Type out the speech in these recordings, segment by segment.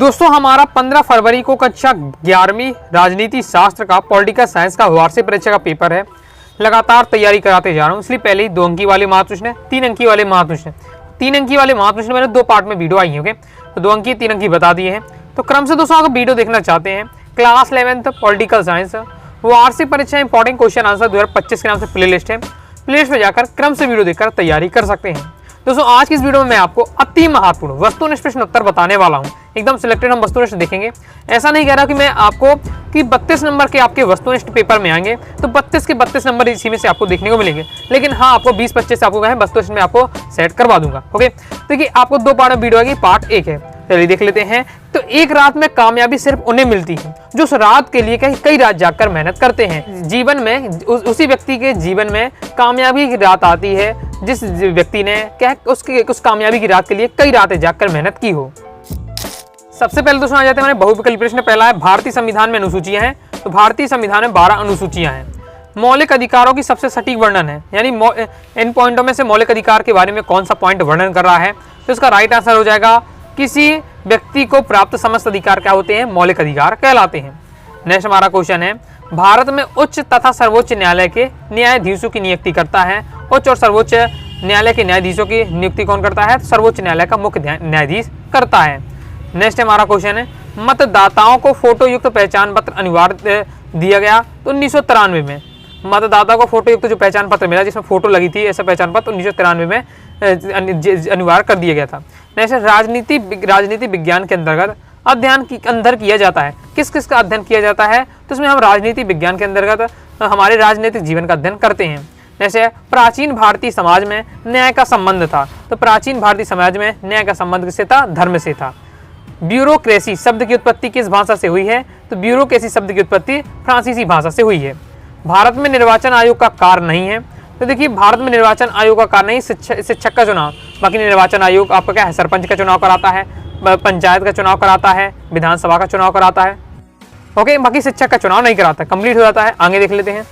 दोस्तों हमारा 15 फरवरी को कक्षा 11वीं राजनीति शास्त्र का पॉलिटिकल साइंस का वार्षिक परीक्षा का पेपर है। लगातार तैयारी कराते जा रहा हूँ, इसलिए पहले ही 2 अंकी वाले महत्व प्रश्न, 3 अंकी वाले महत्व प्रश्न, 3 अंकी वाले महत्व प्रश्न मैंने 2 पार्ट में वीडियो आई है। ओके, तो 2 अंकी 3 अंकी बता दिए हैं। तो क्रम से दोस्तों अगर वीडियो देखना चाहते हैं क्लास 11th पॉलिटिकल साइंस वार्षिक परीक्षा इंपॉर्टेंट क्वेश्चन आंसर 2025 के नाम से प्लेलिस्ट है। प्लेलिस्ट में जाकर क्रम से वीडियो देखकर तैयारी कर सकते हैं। दोस्तों आज की इस वीडियो में मैं आपको अति महत्वपूर्ण वस्तुनिष्ठ प्रश्न उत्तर बताने वाला हूं। एकदम सिलेक्टेड हम वस्तुनिष्ठ देखेंगे। ऐसा नहीं कह रहा कि मैं आपको कि 32 नंबर के आपके वस्तुनिष्ठ पेपर में आएंगे तो 32 के 32 नंबर इसी में से आपको देखने को मिलेंगे, लेकिन हाँ आपको 20-25 से आपको कहें वस्तुनिष्ठ में आपको सेट करवा दूंगा। ओके, देखिए आपको 2 पार्ट में वीडियो आएगी। पार्ट 1 है, चलिए देख लेते हैं। तो एक रात में कामयाबी सिर्फ उन्हें मिलती है जो उस रात के लिए कई रात जाकर मेहनत करते हैं। जीवन में उसी व्यक्ति के जीवन में कामयाबी की रात आती है जिस व्यक्ति ने उस कामयाबी की रात के लिए कई रातें जाकर मेहनत की हो। सबसे पहले दोस्तों आ जाते हैं हमारे बहुविकल्पी प्रश्न। पहला है भारतीय संविधान में अनुसूचियां हैं, तो भारतीय संविधान में 12 अनुसूचियां हैं। मौलिक अधिकारों की सबसे सटीक वर्णन है, यानी इन पॉइंटों में से मौलिक अधिकार के बारे में कौन सा पॉइंट वर्णन कर रहा है, तो इसका राइट आंसर हो जाएगा किसी व्यक्ति को प्राप्त समस्त अधिकार क्या होते हैं, मौलिक अधिकार कहलाते हैं। नेक्स्ट हमारा क्वेश्चन है भारत में उच्च तथा सर्वोच्च न्यायालय के न्यायाधीशों की नियुक्ति करता है। उच्च और सर्वोच्च न्यायालय के न्यायाधीशों की नियुक्ति कौन करता है, सर्वोच्च न्यायालय का मुख्य न्यायाधीश करता है। नेक्स्ट हमारा क्वेश्चन है मतदाताओं को फोटो युक्त पहचान पत्र अनिवार्य दिया गया तो 1993 में। मतदाता को फोटो युक्त जो पहचान पत्र मिला जिसमें फोटो लगी थी, ऐसा पहचान पत्र 1993 में अनिवार्य कर दिया गया था। नेक्स्ट राजनीति विज्ञान के अंतर्गत अध्ययन की अंदर किया जाता है। किस किस का अध्ययन किया जाता है, तो इसमें हम राजनीति विज्ञान के अंतर्गत हमारे राजनीतिक जीवन का अध्ययन करते हैं। जैसे प्राचीन भारतीय समाज में न्याय का संबंध था, तो प्राचीन भारतीय समाज में न्याय का संबंध किससे था, धर्म से था। ब्यूरोक्रेसी शब्द की उत्पत्ति किस भाषा से हुई है, तो ब्यूरोक्रेसी शब्द की उत्पत्ति फ्रांसीसी भाषा से हुई है। भारत में निर्वाचन आयोग का कार्य नहीं है, तो देखिए भारत में निर्वाचन आयोग का कार्य नहीं, शिक्षक का चुनाव। बाकी निर्वाचन आयोग आपका क्या है, सरपंच का चुनाव कराता है, पंचायत का चुनाव कराता है, विधानसभा का चुनाव कराता है। ओके, बाकी शिक्षक का चुनाव नहीं कराता, कंप्लीट हो जाता है। आगे देख लेते हैं।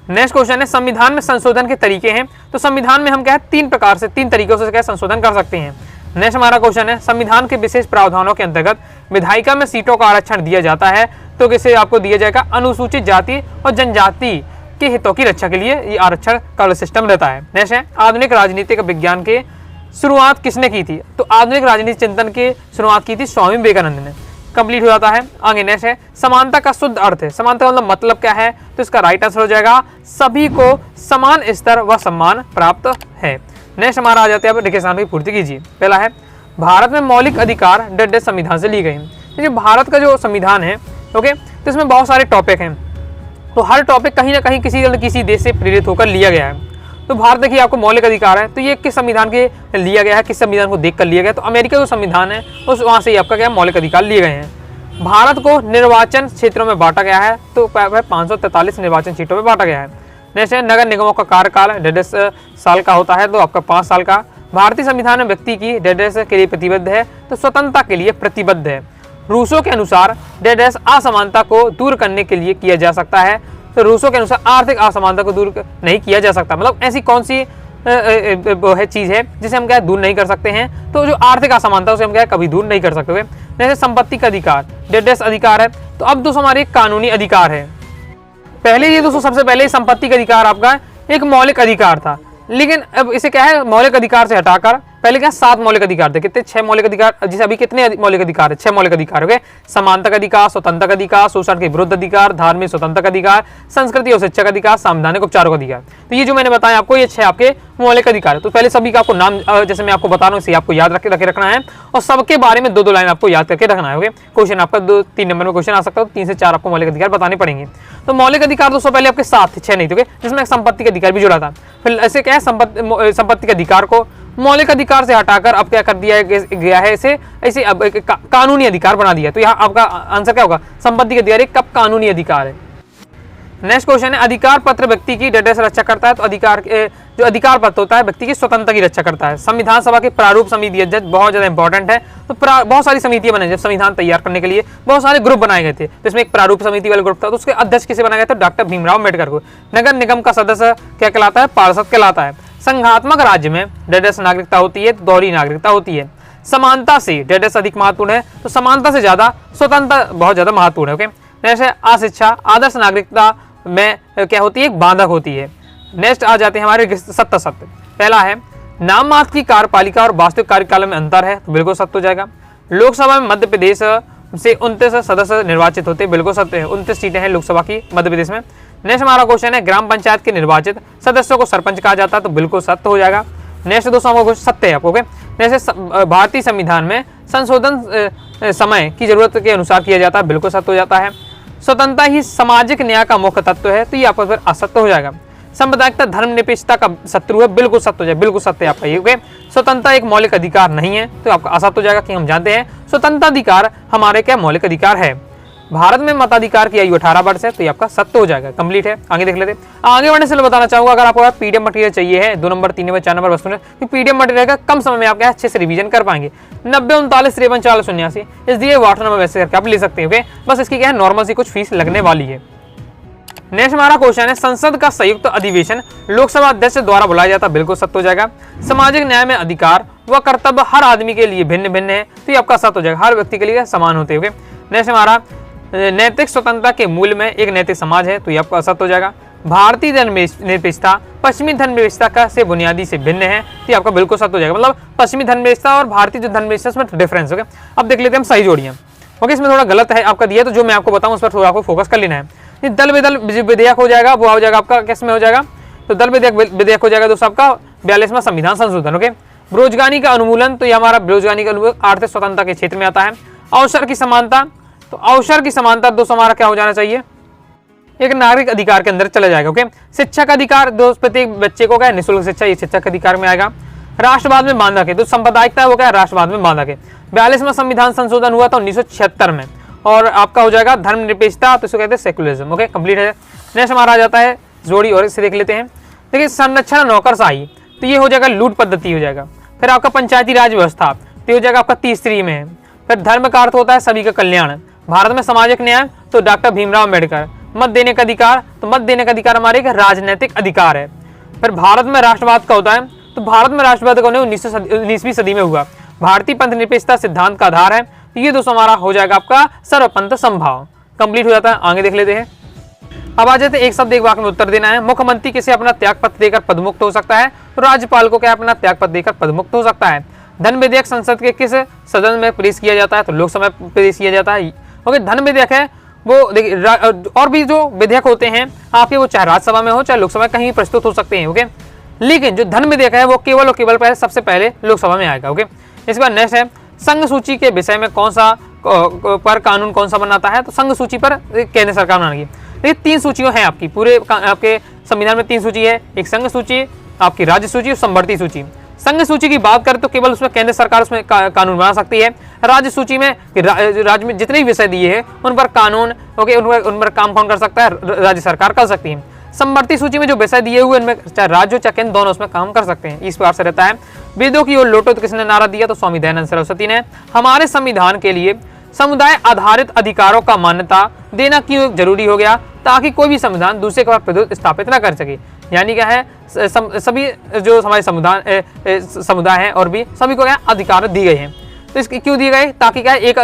नेक्स्ट क्वेश्चन है संविधान में संशोधन के तरीके हैं, तो संविधान में हम क्या है 3 तरीकों से क्या संशोधन कर सकते हैं। नेक्स्ट हमारा क्वेश्चन है संविधान के विशेष प्रावधानों के अंतर्गत विधायिका में सीटों का आरक्षण दिया जाता है, तो किसे आपको दिया जाएगा, अनुसूचित जाति और जनजाति के हितों की रक्षा के लिए ये आरक्षण का सिस्टम रहता है। नेक्स्ट है आधुनिक राजनीतिक विज्ञान के शुरुआत किसने की थी, तो आधुनिक राजनीतिक चिंतन की शुरुआत की थी स्वामी विवेकानंद ने। कंप्लीट हो जाता है। आगे नेक्स्ट है समानता का शुद्ध अर्थ है, समानता का मतलब क्या है, तो इसका राइट आंसर हो जाएगा सभी को समान स्तर व सम्मान प्राप्त है। नेक्स्ट हमारा आ जाते हैं, अब निकेशान की पूर्ति कीजिए। पहला है भारत में मौलिक अधिकार डे संविधान से ली गई। देखिए भारत का जो संविधान है, ओके, तो इसमें बहुत सारे टॉपिक हैं, तो हर टॉपिक कहीं ना कहीं किसी देश से प्रेरित होकर लिया गया है। तो भारत देखिए आपको मौलिक अधिकार है, तो ये किस संविधान के लिया गया है, किस संविधान को देखकर लिया गया, तो अमेरिका जो संविधान है उस वहाँ से ही आपका क्या मौलिक अधिकार लिए गए हैं। भारत को निर्वाचन क्षेत्रों में बांटा गया है, तो 543 निर्वाचन सीटों में बांटा गया है। नेक्स्ट है नगर निगमों का कार्यकाल 1.5 साल का होता है, तो आपका 5 साल का। भारतीय संविधान में व्यक्ति की 1.5 के लिए प्रतिबद्ध है, तो स्वतंत्रता के लिए प्रतिबद्ध है। रूसों के अनुसार 1.5 असमानता को दूर करने के लिए किया जा सकता है, तो रूसों के अनुसार आर्थिक असमानता को दूर नहीं किया जा सकता। मतलब ऐसी कौन सी चीज़ है जिसे हम क्या दूर नहीं कर सकते हैं, तो जो आर्थिक असमानता उसे हम क्या कभी दूर नहीं कर सकते। जैसे संपत्ति का अधिकार 1.5 अधिकार है, तो अब दोस्तों हमारे कानूनी अधिकार है। पहले ये दोस्तों सबसे पहले संपत्ति का अधिकार आपका एक मौलिक अधिकार था, लेकिन अब इसे क्या है मौलिक अधिकार से हटाकर पहले क्या 7 मौलिक अधिकार थे, कितने 6 मौलिक अधिकार, जिसे अभी कितने मौलिक अधिकार है, 6 मौलिक अधिकार हो गए। समानता का अधिकार, स्वतंत्रता का अधिकार, शोषण के विरुद्ध अधिकार, धार्मिक स्वतंत्रता का अधिकार, संस्कृति और शिक्षा का अधिकार, संवैधानिक उपचारों का अधिकार। तो ये जो मैंने बताया आपको ये 6 आपके मौलिक अधिकार है। तो पहले सभी का आपको नाम जैसे मैं आपको बता रहा हूँ इसे आपको याद रखे रखना है, और सबके बारे में 2-2 लाइन आपको याद करके रखना है। ओके, क्वेश्चन आपका 2-3 नंबर में क्वेश्चन आ सकता है, 3 से 4 आपको मौलिक अधिकार बताने पड़ेंगे। तो मौलिक अधिकार दोस्तों पहले आपके 7 थे, 6 नहीं थे, जिसमें संपत्ति का अधिकार भी जुड़ा था। फिर ऐसे क्या है संपत्ति के अधिकार को मौलिक अधिकार से हटाकर अब क्या कर दिया गया है, ऐसे अब कानूनी अधिकार बना दिया। तो यहाँ आपका आंसर क्या होगा, संपत्ति के अधिकार कब कानूनी अधिकार है। नेक्स्ट क्वेश्चन है अधिकार पत्र व्यक्ति की 1.5 रक्षा करता है, तो जो अधिकार पत्र होता है व्यक्ति की स्वतंत्रता की रक्षा करता है। संविधान सभा के प्रारूप समिति अध्यक्ष बहुत ज्यादा इंपॉर्टेंट है, तो बहुत सारी समितियां बनाई जब संविधान तैयार करने के लिए बहुत सारे ग्रुप बनाए गए थे, तो इसमें एक प्रारूप समिति वाला ग्रुप था, तो उसके अध्यक्ष किसे बनाया गया था, डॉक्टर भीमराव अम्बेडकर को। नगर निगम का सदस्य क्या कहलाता है, पार्षद कहलाता है। संघात्मक राज्य में 1.5 नागरिकता होती है, दोहरी नागरिकता होती है। समानता से डेडेस अधिक महत्वपूर्ण है, तो समानता से ज्यादा स्वतंत्रता बहुत ज्यादा महत्वपूर्ण है। ओके, नेक्स्ट है अशिक्षा आदर्श नागरिकता में क्या होती है, एक बाधक होती है। नेक्स्ट आ जाते हैं हमारे सत्य सत्य। पहला है नाम मात्र की कार्यपालिका और वास्तविक कार्यकाल में अंतर है, तो बिल्कुल सत्य हो जाएगा। लोकसभा में मध्य प्रदेश से 29 सदस्य निर्वाचित होते हैं, बिल्कुल सत्य है, 29 सीटें हैं लोकसभा की मध्य प्रदेश में। नेक्स्ट हमारा क्वेश्चन है ग्राम पंचायत के निर्वाचित सदस्यों को सरपंच कहा जाता है, तो बिल्कुल सत्य हो जाएगा। नेक्स्ट दोस्तों हमारा क्वेश्चन सत्य है आपको। नेक्स्ट भारतीय संविधान में संशोधन समय की जरूरत के अनुसार किया जाता है, बिल्कुल सत्य हो जाता है। स्वतंत्रता ही सामाजिक न्याय का मुख्य तत्व है, तो ये आपका फिर असत्य हो जाएगा। सांप्रदायिकता धर्मनिरपेक्षता का शत्रु है, बिल्कुल सत्य हो जाएगा, बिल्कुल सत्य है आपका ये। ओके, स्वतंत्रता एक मौलिक अधिकार नहीं है, तो आपका असत्य हो जाएगा कि हम जानते हैं स्वतंत्रता अधिकार हमारे क्या मौलिक अधिकार है। भारत में मताधिकार की आयु 18 वर्ष है, तो ये आपका सत्य हो जाएगा, कंप्लीट है। आगे देख लेते हैं। आगे बढ़ने से बताना चाहूंगा, अगर आपको पीडीएफ मटेरियल चाहिए है 2 नंबर 3 नंबर 4 नंबर वस्तु कि पीडीएफ मटेरियल का कम समय में आप अच्छे से रिवीजन कर पाएंगे। 90 39 53 40 89 इस दिए व्हाट्सएप नंबर वैसे करके आप ले सकते हैं। ओके, बस इसकी क्या है नॉर्मल सी कुछ फीस लगने वाली है। नेक्स्ट हमारा क्वेश्चन है संसद का संयुक्त अधिवेशन लोकसभा अध्यक्ष द्वारा बुलाया जाता है, बिल्कुल सत्य हो जाएगा। सामाजिक न्याय में अधिकार व कर्तव्य हर आदमी के लिए भिन्न भिन्न है, तो ये आपका सत्य हो जाएगा, हर व्यक्ति के लिए समान होते हैं। नेक्स्ट हमारा नैतिक स्वतंत्रता के मूल में एक नैतिक समाज है, तो ये आपका सत्य हो जाएगा। भारतीय धर्मनिरपेक्षता पश्चिमी धर्मनिरपेक्षता का से बुनियादी से भिन्न है, तो ये आपका बिल्कुल सत्य हो जाएगा। मतलब पश्चिमी धर्मनिरपेक्षता और भारतीय जो धर्मनिरपेक्षता में डिफरेंस। ओके, अब देख लेते हैं हम सही जोड़ियां। ओके, इसमें थोड़ा गलत है आपका दिया, तो जो मैं आपको बताऊं उस पर थोड़ा आपको फोकस कर लेना है। ये दल विदल विधेयक हो जाएगा, वो हो जाएगा आपका किस में हो जाएगा, तो दल विधेयक हो जाएगा दोस्तों आपका 42वां संविधान संशोधन। ओके, बेरोजगारी का उन्मूलन, तो ये हमारा बेरोजगारी का उन्मूलन आर्थिक स्वतंत्रता के क्षेत्र में आता है। अवसर की समानता, तो अवसर की समानता दोस्तों हमारा क्या हो जाना चाहिए, एक नागरिक अधिकार के अंदर चला जाएगा। ओके, शिक्षा का अधिकार दोस्त प्रत्येक बच्चे को क्या है निःशुल्क शिक्षा, ये शिक्षा के अधिकार में आएगा। राष्ट्रवाद में बांधक है, तो सांप्रदायिकता है वो क्या है राष्ट्रवाद में बांधक है। 42वां संविधान संशोधन हुआ था 1976 में, और आपका हो जाएगा धर्मनिरपेक्षता, तो इसको कहते हैं सेकुलरिज्म। ओके, कंप्लीट है। नेक्स्ट हमारा आ जाता है जोड़ी, और इसे देख लेते हैं। देखिए संरक्षण नौकरशाही, तो ये हो जाएगा लूट पद्धति हो जाएगा। फिर आपका पंचायती राज व्यवस्था, तो हो जाएगा आपका तीसरी में। फिर धर्म का अर्थ होता है सभी का कल्याण। भारत में सामाजिक न्याय, तो डॉक्टर भीमराव अम्बेडकर। मत देने का अधिकार, तो मत देने का अधिकार हमारे एक राजनीतिक अधिकार है। फिर भारत में राष्ट्रवाद का होता है, तो भारत में राष्ट्रवाद का 19वीं सदी में हुआ। भारतीय पंथ निरपेक्षता सिद्धांत का आधार है, तो ये दोस्तों हमारा हो जाएगा आपका सर्वपंथ संभाव। कंप्लीट हो जाता है। आगे देख लेते हैं। अब आ जाते हैं एक शब्द एक वाक्य में उत्तर देना है। मुख्यमंत्री किसे अपना त्यागपत्र देकर पदमुक्त हो सकता है, तो राज्यपाल को क्या अपना त्यागपत्र देकर पदमुक्त हो सकता है। धन विधेयक संसद के किस सदन में पेश किया जाता है, तो लोकसभा में पेश किया जाता है। ओके, धन विधेयक है वो देखिए, और भी जो विधेयक होते हैं आपके वो चाहे राज्यसभा में हो चाहे लोकसभा में कहीं प्रस्तुत हो सकते हैं। ओके, लेकिन जो धन विधेयक है वो केवल और केवल पहले सबसे पहले लोकसभा में आएगा। ओके, इसके बाद नेक्स्ट है संघ सूची के विषय में कौन सा पर कानून कौन सा बनाता है, तो संघ सूची पर केंद्र सरकार बनाएगी। ये 3 सूचियां हैं आपकी पूरे आपके संविधान में 3 सूची है, एक संघ सूची, आपकी राज्य सूची और समवर्ती सूची। संघ सूची की बात करें तो केवल उसमें केंद्र सरकार उसमें कानून बना सकती है। राज्य सूची में राज्य में जितने भी विषय दिए हैं उन पर कानून उन पर काम कौन कर सकता है, राज्य सरकार कर सकती है। समवर्ती सूची में जो विषय दिए हुए उनमें चाहे राज्य चाहे केंद्र दोनों उसमें काम कर सकते हैं। इस प्रकार से रहता है। वेदों की ओर लौटो, तो किसने नारा दिया, तो स्वामी दयानंद सरस्वती ने। हमारे संविधान के लिए समुदाय आधारित अधिकारों का मान्यता देना क्यों जरूरी हो गया, ताकि कोई भी संविधान दूसरे के ऊपर स्थापित न कर सके। यानी क्या है सभी जो हमारे समुदाय हैं और भी सभी को क्या अधिकार दिए गए हैं। तो इसके क्यों दिए गए, ताकि क्या एक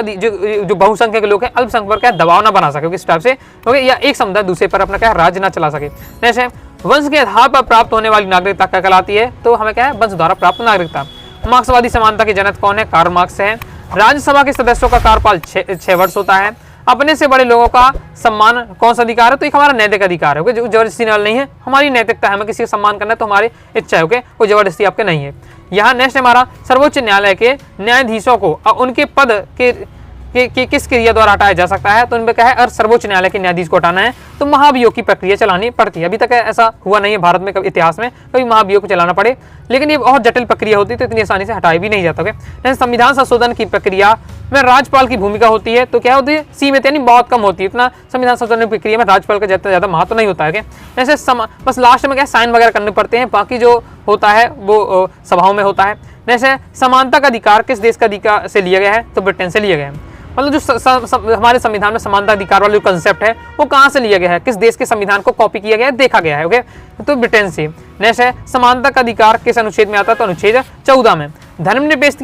जो बहुसंख्यक लोग हैं अल्पसंख्यक पर क्या दबाव ना बना सके किस टाइप से, ओके, या एक समुदाय दूसरे पर अपना क्या राज्य ना चला सके। नेक्स्ट है वंश के आधार पर प्राप्त होने वाली नागरिकता क्या कहलाती है, तो हमें क्या है वंश द्वारा प्राप्त नागरिकता। मार्क्सवादी समानता के जनक कौन है, कार्ल मार्क्स है। राज्यसभा के सदस्यों का कार्यकाल 6 वर्ष होता है। अपने से बड़े लोगों का सम्मान कौन सा अधिकार है, तो एक हमारा नैतिक अधिकार है, जो जबरदस्ती वाला नहीं है, हमारी नैतिकता है, हमें किसी का सम्मान करना है तो हमारी इच्छा है। ओके, कोई जबरदस्ती आपके नहीं है। यहाँ नेक्स्ट हमारा सर्वोच्च न्यायालय के न्यायाधीशों को उनके पद के किस क्रिया द्वारा हटाया जा सकता है, तो उनमें क्या है अगर सर्वोच्च न्यायालय के न्यायाधीश को हटाना है तो महाभियोग की प्रक्रिया चलानी पड़ती है। अभी तक ऐसा हुआ नहीं है भारत में कभी इतिहास में कभी महाभियोग को चलाना पड़े, लेकिन ये बहुत जटिल प्रक्रिया होती है तो इतनी आसानी से हटाई भी नहीं जाता। ओके, संविधान संशोधन की प्रक्रिया में राज्यपाल की भूमिका होती है, तो क्या होती है सीमित यानी बहुत कम होती है। इतना संविधान संशोधन की प्रक्रिया में राज्यपाल का ज्यादा महत्व नहीं होता है। जैसे बस लास्ट में क्या साइन वगैरह करने पड़ते हैं, बाकी जो होता है वो सभाओं में होता है। जैसे समानता का अधिकार किस देश का अधिकार से लिया गया है, तो ब्रिटेन से लिया गया है। मतलब जो हमारे संविधान में समानता अधिकार वाला जो कंसेप्ट है वो कहाँ से लिया गया है, किस देश के संविधान को कॉपी किया गया है, देखा गया है। ओके, तो ब्रिटेन से। नेक्स्ट है समानता का अधिकार किस अनुच्छेद में आता है, तो अनुच्छेद 14 में। धर्मनिरपेक्ष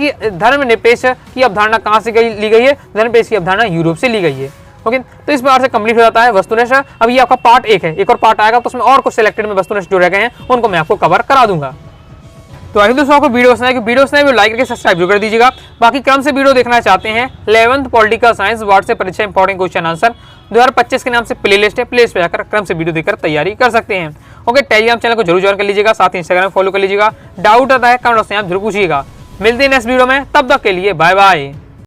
की अवधारणा कहाँ से ली गई है? धर्मनिरपेक्ष की अवधारणा यूरोप से ली गई है। ओके, तो इस बार से कंप्लीट हो जाता है वस्तुनिष्ठ। अब ये आपका पार्ट 1 है, एक और पार्ट आएगा तो उसमें और कुछ सिलेक्टेड में वस्तुनिष्ठ जो रह गए हैं उनको मैं आपको कवर करा दूंगा। तो आई दोस्तों आपको वीडियो पसंद है, वीडियो पसंद है लाइक करके सब्सक्राइब जरूर कर दीजिएगा। बाकी क्रम से वीडियो देखना चाहते हैं 11th पॉलिटिकल साइंस वार्ड से परीक्षा इंपॉर्टेंट क्वेश्चन आंसर 2025 के नाम से प्लेलिस्ट है, प्लेलिस्ट पे जाकर क्रम से वीडियो देखकर तैयारी कर सकते हैं। ओके, टेलीग्राम चैनल को जरूर ज्वाइन कर लीजिएगा, साथ ही इंस्टाग्राम फॉलो कर लीजिएगा। डाउट आता है कमेंट बॉक्स में आप जरूर पूछिएगा। मिलते हैं नेक्स्ट वीडियो में, तब तक के लिए बाय बाय।